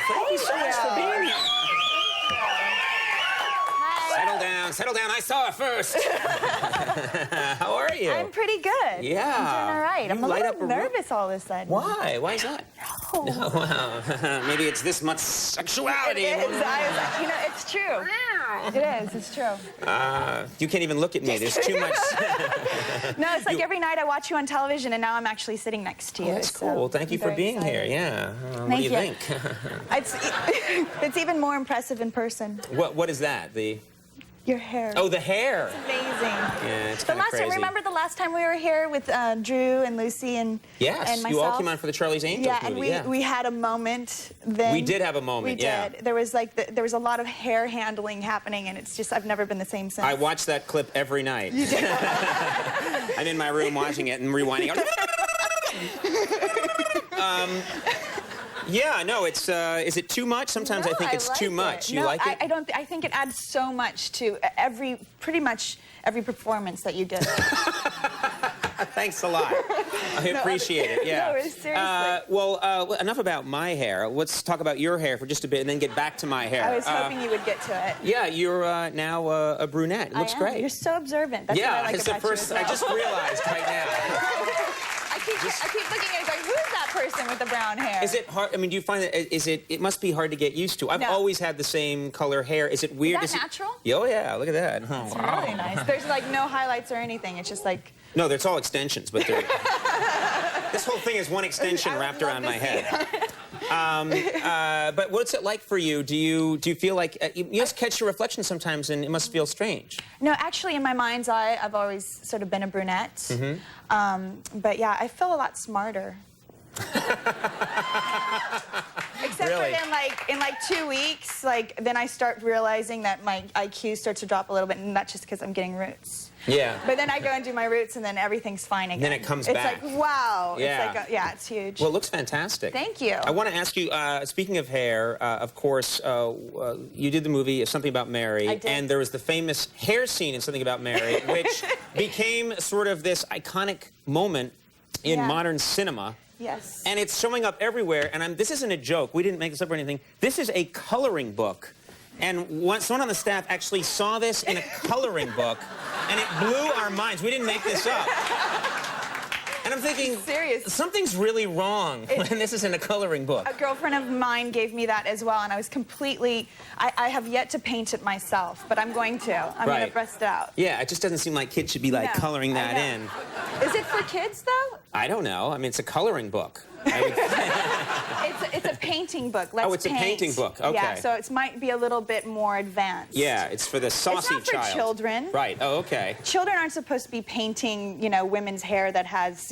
thank you so much for being here. Hi. Settle down. I saw it first. How are you? I'm pretty good. Yeah. I'm doing all right. I'm a little nervous all of a sudden. Why? Why is that? No. No, well, maybe it's this much sexuality. It is. You know, it's true. It is. It's true. You can't even look at me. There's too much. No, it's like every night I watch you on television, and now I'm actually sitting next to you. Oh, that's cool. Well, thank you for being here. Yeah. What do you think? It's even more impressive in person. What is that? Your hair. Oh, the hair. It's amazing. Yeah, it's kind of crazy. Remember the last time we were here with Drew and Lucy and myself? You all came on for the Charlie's Angels movie. And we had a moment then. We did have a moment, We did. There was there was a lot of hair handling happening, and it's just, I've never been the same since. I watch that clip every night. You did? I'm in my room watching it and rewinding. Yeah, no, it's, is it too much? Sometimes I think it's too much. You like it? I think it adds so much to pretty much every performance that you did. Thanks a lot. I appreciate it, yeah. No, seriously. Enough about my hair. Let's talk about your hair for just a bit and then get back to my hair. I was hoping you would get to it. Yeah, you're now a brunette. It looks great. You're so observant. That's what I like about you as well. I just realized right now. I keep looking at it going, who is that person with the brown hair? Is it hard? I mean, do you find that, it must be hard to get used to. I've always had the same color hair. Is it weird? Is that natural? Oh, yeah, look at that. Oh, it's really nice. There's like no highlights or anything. It's just like... No, it's all extensions, but this whole thing is one extension wrapped around my head. But what's it like for you? Do you feel like you just catch your reflection sometimes, and it must feel strange? No, actually, in my mind's eye, I've always sort of been a brunette. Mm-hmm. But yeah, I feel a lot smarter. Except for in like 2 weeks, then I start realizing that my IQ starts to drop a little bit, and that's just because I'm getting roots. Yeah. But then I go and do my roots, and then everything's fine again. Then it comes back. It's like, wow. Yeah. It's like it's huge. Well, it looks fantastic. Thank you. I want to ask you, speaking of hair, of course, you did the movie Something About Mary. I did. And there was the famous hair scene in Something About Mary, which became sort of this iconic moment in modern cinema. Yes. And it's showing up everywhere, and this isn't a joke. We didn't make this up or anything. This is a coloring book. And someone on the staff actually saw this in a coloring book, and it blew our minds. We didn't make this up. And I'm thinking, something's really wrong when this is in a coloring book. A girlfriend of mine gave me that as well, and I was completely... I have yet to paint it myself, but I'm going to. I'm going to bust it out. Yeah, it just doesn't seem like kids should be, coloring that in. Is it for kids, though? I don't know. I mean, it's a coloring book. It's a painting book. It's a painting book. Okay. Yeah, so it might be a little bit more advanced. Yeah, it's for the saucy child. It's not for children. Right. Oh, okay. Children aren't supposed to be painting, women's hair that has,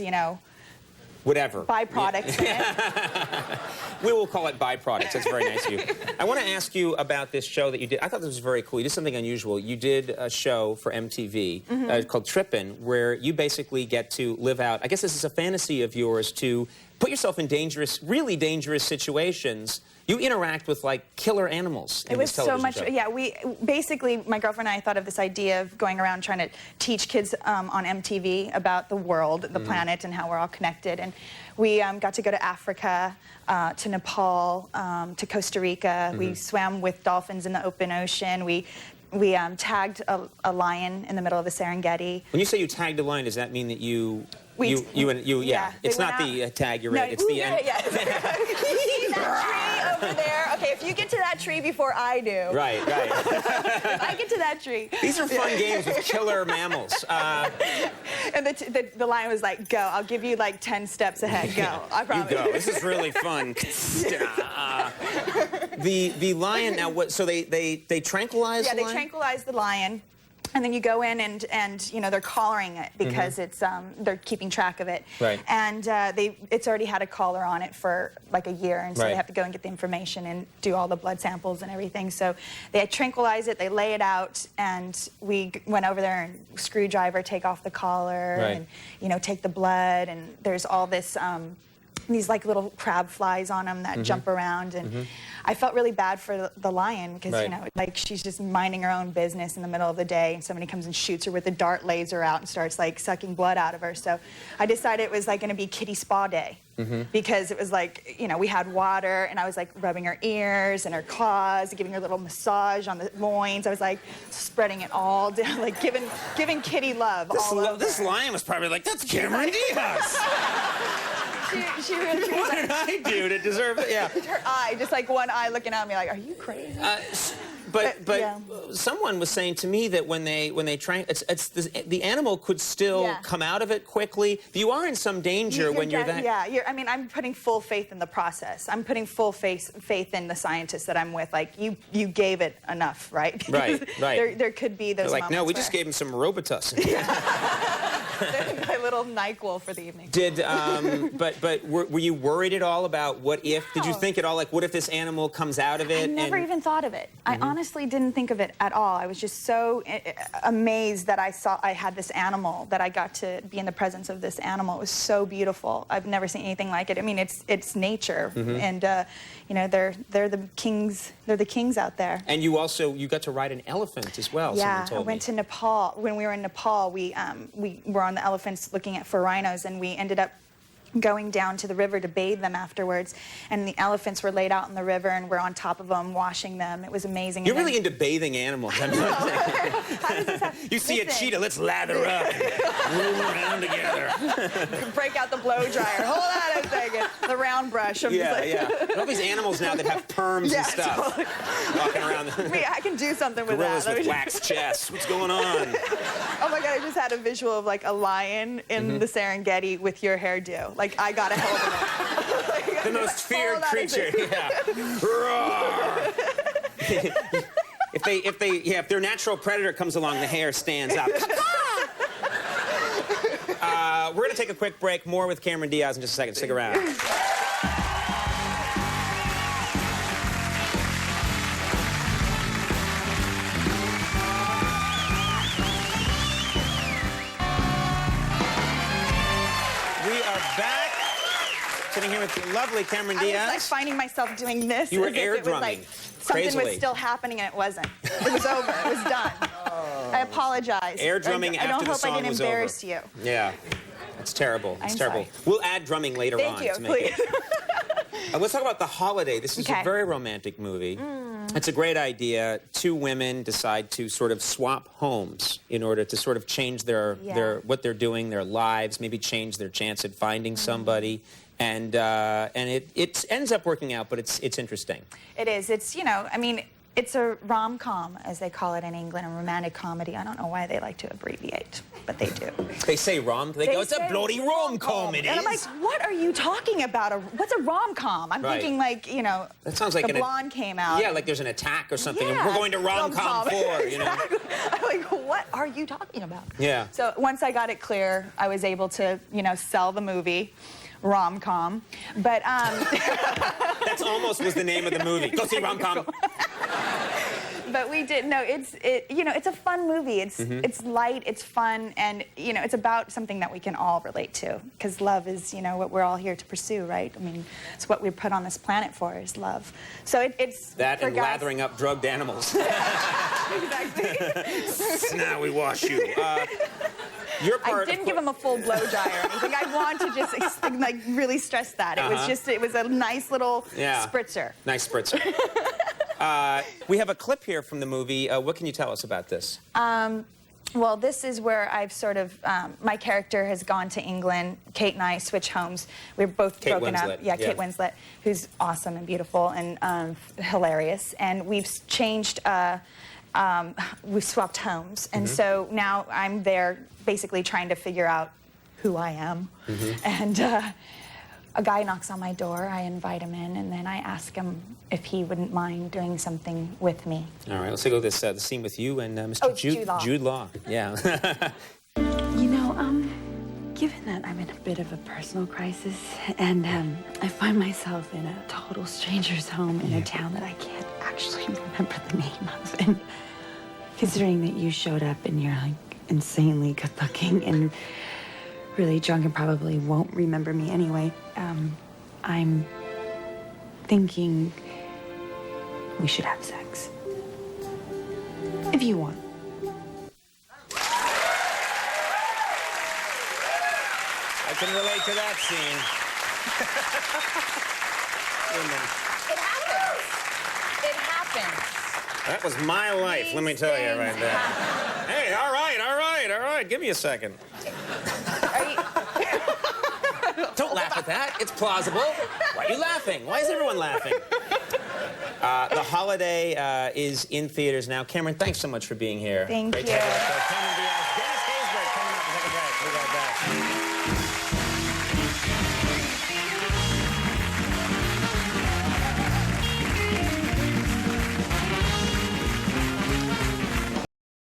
whatever. Byproducts in it. We will call it byproducts. That's very nice of you. I want to ask you about this show that you did. I thought this was very cool. You did something unusual. You did a show for MTV called Trippin', where you basically get to live out, I guess this is a fantasy of yours, to put yourself in really dangerous situations. You interact with, killer animals in this television show. Yeah, basically, my girlfriend and I thought of this idea of going around trying to teach kids on MTV about the world, the planet, and how we're all connected. And we got to go to Africa, to Nepal, to Costa Rica. We swam with dolphins in the open ocean. We tagged a lion in the middle of the Serengeti. When you say you tagged a lion, does that mean that you... Yeah. It's not the tag you read. It's the end. Yeah. See that tree over there? Okay, if you get to that tree before I do. Right. If I get to that tree. These are fun games with killer mammals. And the lion was like, go. I'll give you 10 steps ahead. Go. I promise. You go. This is really fun. The lion, now what, so they tranquilize the lion? Yeah, they tranquilize the lion. And then you go in and they're collaring it because it's they're keeping track of it. Right. And it's already had a collar on it for a year, and so they have to go and get the information and do all the blood samples and everything. So they tranquilize it, they lay it out, and we went over there and screwdriver, take off the collar, and take the blood, and there's all this these like little crab flies on them that jump around, and I felt really bad for the lion because you know, like she's just minding her own business in the middle of the day, and somebody comes and shoots her with a dart laser out and starts like sucking blood out of her. So I decided it was like going to be kitty spa day. Because it was like, you know, we had water, and I was like rubbing her ears and her claws, giving her a little massage on the loins. I was like spreading it all down, like giving Kitty love all over. This lion was probably like, that's Cameron Diaz. She really was. What did I do to deserve it? Yeah. Her eye, just like one eye looking at me like, are you crazy? But yeah. someone was saying to me that when they try, the animal could still come out of it quickly. You are in some danger when you're that. Yeah, I mean, I'm putting full faith in the process. I'm putting full faith in the scientists that I'm with. Like, you gave it enough, right? Right. There could be those. They're like, moments no, we just gave him some Robitussin. my little NyQuil for the evening. But were you worried at all about what if? Did you think at all, like, what if this animal comes out of it? I never even thought of it. I honestly didn't think of it at all. I was just so amazed that I had this animal, that I got to be in the presence of this animal. It was so beautiful. I've never seen anything like it. I mean, it's nature, and you know, they're the kings. They're the kings out there. And you got to ride an elephant as well. Yeah, I went to Nepal. When we were in Nepal, we were on the elephants looking for rhinos, and we ended up going down to the river to bathe them afterwards, and the elephants were laid out in the river, and we're on top of them washing them. It was amazing. You're really into bathing animals. How does this happen? You see a cheetah, let's lather up, roll around togetger. Break out the blow dryer. Hold on a second. The round brush. Yeah. All these animals now that have perms and stuff, totally. walking around. I can do something with Gorillas that. with waxed chests. What's going on? Oh my God! I just had a visual of like a lion in the Serengeti with your hairdo. Like, I got a hold of it. The most feared creature. Yeah. Roar. If their natural predator comes along, the hair stands up. We're going to take a quick break. More with Cameron Diaz in just a second. Stick around. Sitting here with the lovely Cameron Diaz. I was like finding myself doing this. You were as if air it was drumming. like something crazily. was still happening, and it wasn't. It was over. It was done. I apologize. Air drumming after the song was over. I don't hope I didn't embarrass you. Yeah. It's terrible. It's terrible. Sorry. We'll add drumming later on. Thank you, to make please. Let's talk about The Holiday. This is a very romantic movie. It's a great idea. Two women decide to sort of swap homes in order to sort of change their what they're doing, their lives, maybe change their chance at finding somebody. And it ends up working out, but it's interesting. It is. It's, you know, I mean, it's a rom-com, as they call it in England, a romantic comedy. I don't know why they like to abbreviate, but they do. They say rom. They go, it's a bloody rom-com, it is. And I'm like, what are you talking about? What's a rom-com? I'm thinking like, you know, that sounds like The Blonde came out. Yeah, like there's an attack or something. Yeah, and we're going to rom-com 4, you know. I'm like, what are you talking about? Yeah. So once I got it clear, I was able to, you know, sell the movie. Rom-com, but that's almost was the name of the movie. Go see rom-com. But we did. No, you know, it's a fun movie. It's light, it's fun, and you know, it's about something that we can all relate to. Because love is, you know, what we're all here to pursue, right? I mean, it's what we're put on this planet for, is love. So it's that and guys. lathering up drugged animals. Exactly. Now we wash you. I didn't give him a full blow dry or anything. I want to just like really stress that. It was a nice little spritzer. Nice spritzer. We have a clip here from the movie. What can you tell us about this? Well, this is where I've sort of, my character has gone to England. Kate and I switch homes. We're both broken up. Yeah, Kate Winslet, who's awesome and beautiful and hilarious. And we've changed, we've swapped homes. And so now I'm there basically trying to figure out who I am. And a guy knocks on my door, I invite him in, and then I ask him if he wouldn't mind doing something with me. All right, let's go to this the scene with you and Mr. Jude Law. Yeah. You know, given that I'm in a bit of a personal crisis, and I find myself in a total stranger's home in a town that I can't actually remember the name of, and considering that you showed up and you're like insanely good looking and really drunk and probably won't remember me anyway, I'm thinking we should have sex. If you want. I can relate to that scene. It happens. That was my life, let me tell you right there. Hey, all right. Give me a second. Don't laugh at that. It's plausible. Why are you laughing? Why is everyone laughing? The Holiday is in theaters now. Cameron, thanks so much for being here. Thank Great you. to have you. So, Cameron